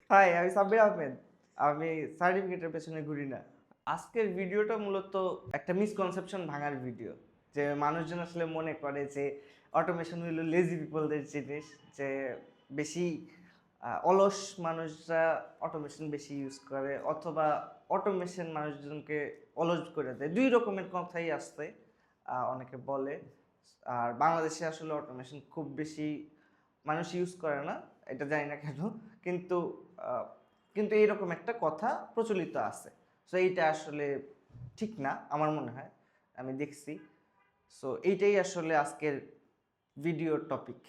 High, আমি সাব্বির আহমেদ। আমি সার্টিফিকেটের পেছনে ঘুরি না। আজকের ভিডিওটা মূলত একটা মিসকনসেপশন ভাঙার ভিডিও। যে মানুষজন আসলে মনে করে যে অটোমেশন হইলো লেজি পিপলদের জিনিস, যে বেশি অলস মানুষরা অটোমেশন বেশি ইউজ করে, অথবা অটোমেশন মানুষজনকে অলস করে দেয়। ২ রকমের কথাই আসছে, অনেকে বলে। আর বাংলাদেশে আসলে অটোমেশন খুব বেশি মানুষ ইউজ করে না, এটা জানি না কেন। কিন্তু আহ, কিন্তু এইরকম একটা কথা প্রচলিত আছে। সো এইটা আসলে ঠিক না আমার মনে হয়, আমি দেখছি। সো এইটাই আসলে আজকের ভিডিওর টপিক।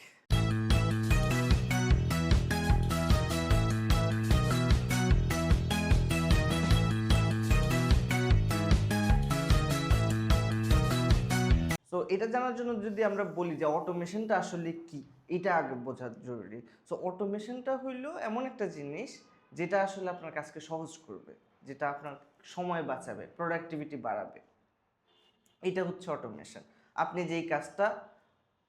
সো এটা জানার জন্য যদি আমরা বলি যে অটোমেশনটা আসলে কি, এটা আগে বোঝা জরুরি। সো অটোমেশনটা হইলো এমন একটা জিনিস যেটা আসলে আপনার কাজকে সহজ করবে, যেটা আপনার সময় বাঁচাবে, প্রোডাক্টিভিটি বাড়াবে। এটা হচ্ছে অটোমেশন। আপনি যেই কাজটা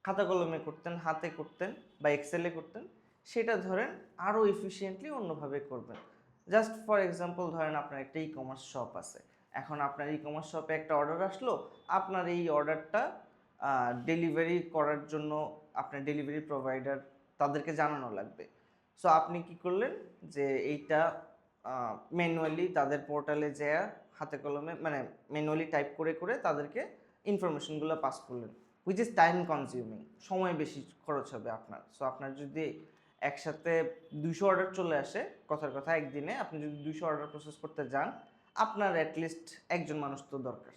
খাতা কলমে করতেন, হাতে করতেন বা এক্সেলে করতেন, সেটা ধরেন আরও এফিসিয়েন্টলি অন্যভাবে করবেন। জাস্ট ফর এক্সাম্পল ধরেন আপনার একটা ই কমার্স শপ আছে। এখন আপনার ই কমার্স শপে একটা অর্ডার আসলো, আপনার এই অর্ডারটা ডেলিভারি করার জন্য আপনার ডেলিভারি প্রোভাইডার তাদেরকে জানানো লাগবে। সো আপনি কি করলেন যে এইটা ম্যানুয়ালি তাদের পোর্টালে যেয়ে হাতে কলমে মানে ম্যানুয়ালি টাইপ করে করে তাদেরকে ইনফরমেশনগুলো পাস করলেন, হুইচ ইজ টাইম কনজিউমিং, সময় বেশি খরচ হবে আপনার। সো আপনার যদি একসাথে 200 অর্ডার চলে আসে, কথার কথা একদিনে আপনি যদি 200 অর্ডার প্রসেস করতে যান, আপনার অ্যাটলিস্ট একজন মানুষ তো দরকার।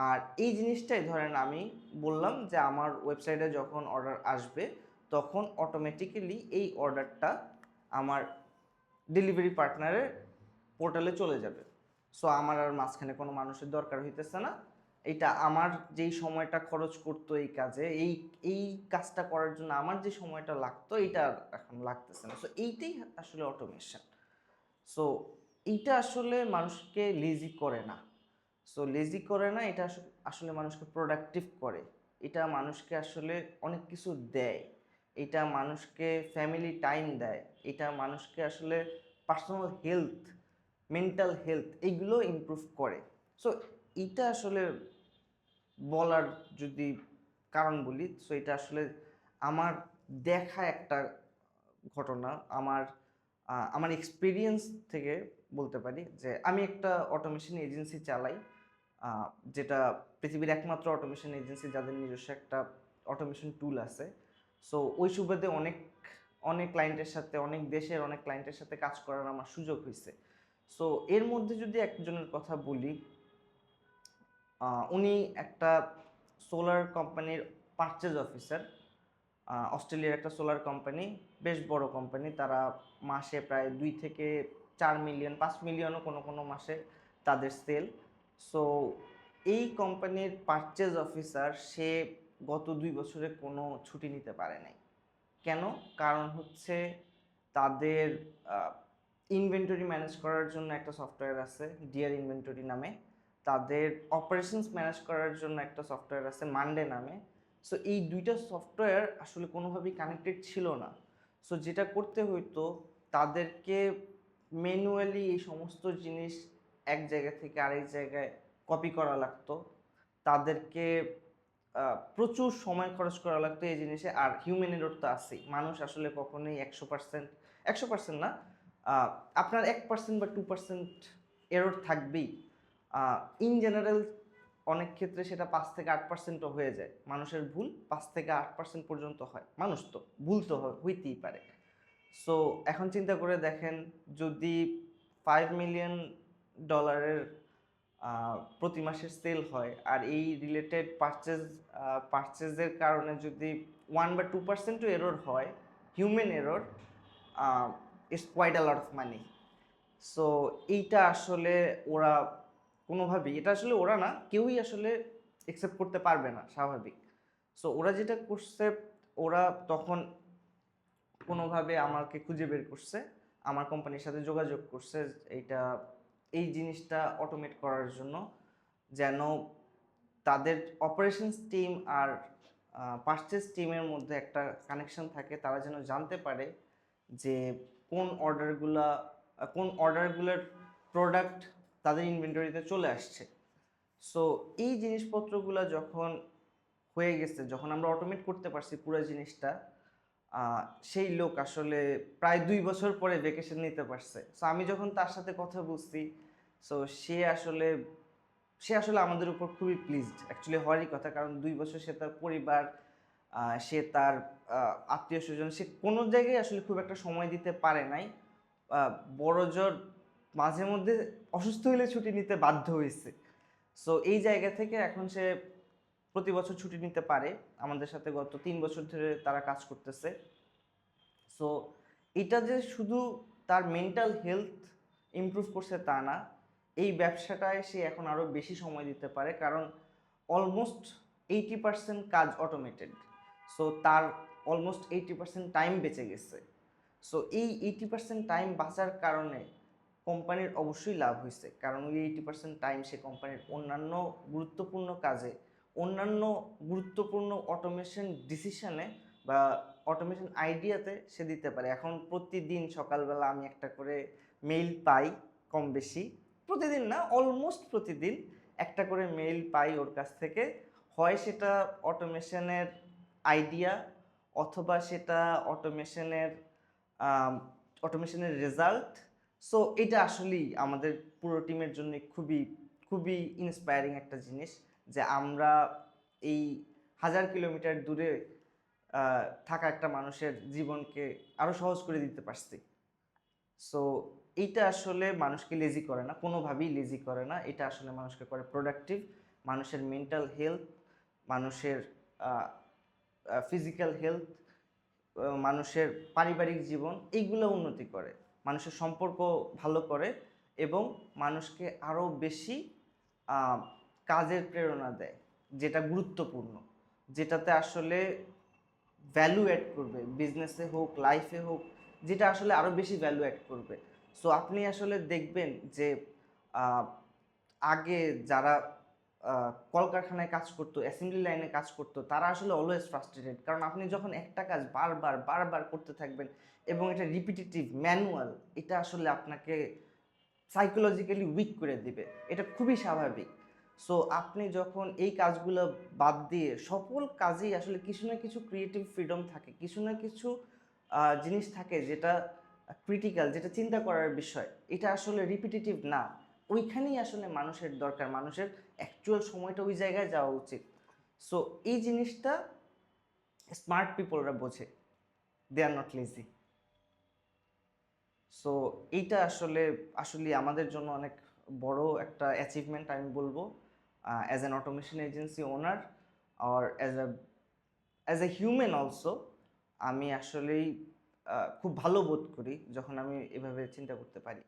আর এই জিনিসটাই ধরেন আমি বললাম যে আমার ওয়েবসাইটে যখন অর্ডার আসবে, তখন অটোমেটিক্যালি এই অর্ডারটা আমার ডেলিভারি পার্টনারের পোর্টালে চলে যাবে। সো আমার আর মাঝখানে কোনো মানুষের দরকার হইতেছে না। এইটা আমার যেই সময়টা খরচ করতো এই কাজে, এই এই কাজটা করার জন্য আমার যে সময়টা লাগতো, এইটা আর এখন লাগতেছে না। সো এইটাই আসলে অটোমেশন। সো এইটা আসলে মানুষকে লেজি করে না। সো লেজি করে না, এটা আসলে মানুষকে প্রোডাক্টিভ করে। এটা মানুষকে আসলে অনেক কিছু দেয়। এটা মানুষকে ফ্যামিলি টাইম দেয়। এটা মানুষকে আসলে পার্সোনাল হেলথ, মেন্টাল হেলথ এইগুলো ইমপ্রুভ করে। সো এইটা আসলে বলার যদি কারণ বলি, সো এটা আসলে আমার দেখা একটা ঘটনা। আমার এক্সপিরিয়েন্স থেকে বলতে পারি যে আমি একটা অটোমেশন এজেন্সি চালাই, যেটা পৃথিবীর একমাত্র অটোমেশন এজেন্সি যাদের নিজস্ব একটা অটোমেশন টুল আছে। সো ওই সুবাদে অনেক অনেক ক্লায়েন্টের সাথে, অনেক দেশের অনেক ক্লায়েন্টের সাথে কাজ করার আমার সুযোগ হয়েছে। সো এর মধ্যে যদি একজনের কথা বলি, উনি একটা সোলার কোম্পানির পারচেজ অফিসার। অস্ট্রেলিয়ার একটা সোলার কোম্পানি, বেশ বড় কোম্পানি। তারা মাসে প্রায় 2 থেকে 4 মিলিয়ন, 5 মিলিয়নও কোনো কোনো মাসে তাদের সেল। সো এই কোম্পানির পারচেজ অফিসার, সে গত 2 বছরে কোনো ছুটি নিতে পারে নাই। কেন? কারণ হচ্ছে তাদের ইনভেন্টরি ম্যানেজ করার জন্য একটা সফটওয়্যার আছে ডিয়ার ইনভেন্টরি নামে। তাদের অপারেশনস ম্যানেজ করার জন্য একটা সফটওয়্যার আছে মানডে নামে। সো এই দুইটা সফটওয়্যার আসলে কোনোভাবেই কানেক্টেড ছিল না। সো যেটা করতে হইতো, তাদেরকে ম্যানুয়ালি এই সমস্ত জিনিস এক জায়গা থেকে আরেক জায়গায় কপি করা লাগতো। তাদেরকে প্রচুর সময় খরচ করা লাগতো এই জিনিসে। আর হিউম্যান এরর তো আছেই, মানুষ আসলে কখনোই 100%, 100% না, আপনার 1% বা 2% এরর থাকবেই। ইন জেনারেল অনেক ক্ষেত্রে সেটা 5 থেকে 8%ও হয়ে যায়। মানুষের ভুল 5 থেকে 8% পর্যন্ত হয়। মানুষ তো ভুল তো হইতেই পারে। সো এখন চিন্তা করে দেখেন, যদি $5 মিলিয়ন প্রতি মাসের সেল হয়, আর এই রিলেটেড পারচেজের কারণে যদি 1 বা 2%ও এরর হয়, human error, it's quite a lot of money. So এইটা আসলে ওরা কোনোভাবেই, এটা আসলে ওরা না, কেউই আসলে একসেপ্ট করতে পারবে না, স্বাভাবিক। সো ওরা যেটা করছে, ওরা তখন কোনোভাবে আমাকে খুঁজে বের করছে, আমার কোম্পানির সাথে যোগাযোগ করছে এইটা, এই জিনিসটা অটোমেট করার জন্য, যেন তাদের অপারেশনস টিম আর পারচেজ টিমের মধ্যে একটা কানেকশন থাকে। তারা যেন জানতে পারে যে কোন অর্ডারগুলোর প্রোডাক্ট তাদের ইনভেন্টরিতে চলে আসছে। সো এই জিনিসপত্রগুলো যখন হয়ে গেছে, যখন আমরা অটোমেট করতে পারছি পুরো জিনিসটা, সেই লোক আসলে প্রায় 2 বছর পরে ভ্যাকেশন নিতে পারছে। সো আমি যখন তার সাথে কথা বলছি, সো সে আসলে আমাদের উপর খুবই প্লিজড, অ্যাকচুয়ালি হওয়ারই কথা, কারণ 2 বছর সে তার পরিবার, সে তার আত্মীয় স্বজন, সে কোনো জায়গায় আসলে খুব একটা সময় দিতে পারে নাই। বড়জোর মাঝে মধ্যে অসুস্থ হলে ছুটি নিতে বাধ্য হয়েছে। সো এই জায়গা থেকে এখন সে প্রতি বছর ছুটি নিতে পারে। আমাদের সাথে গত 3 বছর ধরে তারা কাজ করতেছে। সো এটা যে শুধু তার মেন্টাল হেলথ ইমপ্রুভ করছে তা না, এই ব্যবসাটায় সে এখন আরও বেশি সময় দিতে পারে, কারণ অলমোস্ট 80% কাজ অটোমেটেড। সো তার অলমোস্ট 80% টাইম বেঁচে গেছে। সো এই 80% টাইম বাঁচার কারণে কোম্পানির অবশ্যই লাভ হয়েছে, কারণ ওই 80% টাইম সে কোম্পানির অন্যান্য গুরুত্বপূর্ণ কাজে, অন্যান্য গুরুত্বপূর্ণ অটোমেশন ডিসিশনে বা অটোমেশন আইডিয়াতে সে দিতে পারে। এখন প্রতিদিন সকালবেলা আমি একটা করে মেইল পাই, কম বেশি, প্রতিদিন না, অলমোস্ট প্রতিদিন একটা করে মেইল পাই ওর কাছ থেকে। হয় সেটা অটোমেশনের আইডিয়া, অথবা সেটা অটোমেশনের রেজাল্ট। সো এটা আসলেই আমাদের পুরো টিমের জন্য খুবই খুবই ইন্সপায়ারিং একটা জিনিস, যে আমরা এই 1000 কিলোমিটার দূরে থাকা একটা মানুষের জীবনকে আরও সহজ করে দিতে পারছি। সো এইটা আসলে মানুষকে লেজি করে না, কোনোভাবেই লেজি করে না। এটা আসলে মানুষকে করে প্রোডাক্টিভ, মানুষের মেন্টাল হেলথ, মানুষের ফিজিক্যাল হেলথ, মানুষের পারিবারিক জীবন, এইগুলো উন্নতি করে, মানুষের সম্পর্ক ভালো করে, এবং মানুষকে আরও বেশি কাজের প্রেরণা দেয়, যেটা গুরুত্বপূর্ণ, যেটাতে আসলে ভ্যালু অ্যাড করবে, বিজনেসে হোক, লাইফে হোক, যেটা আসলে আরও বেশি ভ্যালু অ্যাড করবে। সো আপনি আসলে দেখবেন যে আগে যারা কলকারখানায় কাজ করতো, অ্যাসেম্বলি লাইনে কাজ করতো, তারা আসলে অলওয়েজ ফ্রাস্ট্রেটেড, কারণ আপনি যখন একটা কাজ বারবার বারবার করতে থাকবেন এবং এটা রিপিটিটিভ ম্যানুয়াল, এটা আসলে আপনাকে সাইকোলজিক্যালি উইক করে দিবে, এটা খুবই স্বাভাবিক। সো আপনি যখন এই কাজগুলো বাদ দিয়ে, সকল কাজেই আসলে কিছু না কিছু ক্রিয়েটিভ ফ্রিডম থাকে, কিছু না কিছু জিনিস থাকে যেটা ক্রিটিক্যাল, যেটা চিন্তা করার বিষয়, এটা আসলে রিপিটিটিভ না, ওইখানেই আসলে মানুষের দরকার, মানুষের অ্যাকচুয়াল সময়টা ওই জায়গায় যাওয়া উচিত। সো এই জিনিসটা স্মার্ট পিপলরা বোঝে, দে আর নট লেজি। সো এইটা আসলে আমাদের জন্য অনেক বড় একটা অ্যাচিভমেন্ট আমি বলবো, as an automation agency owner, আর অ্যাজ এ হিউম্যান অলসো। আমি আসলেই খুব ভালো বোধ করি যখন আমি এভাবে চিন্তা করতে পারি।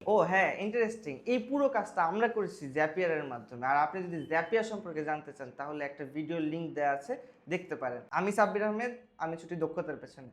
ও হ্যাঁ, ইন্টারেস্টিং, এই পুরো কাজটা আমরা করেছি জ্যাপিয়ারের মাধ্যমে। আর আপনি যদি জ্যাপিয়ার সম্পর্কে জানতে চান, তাহলে একটা ভিডিও লিংক দেওয়া আছে, দেখতে পারেন। আমি সাব্বির আহমেদ, আমি ছুটি দক্ষতার পেছনে।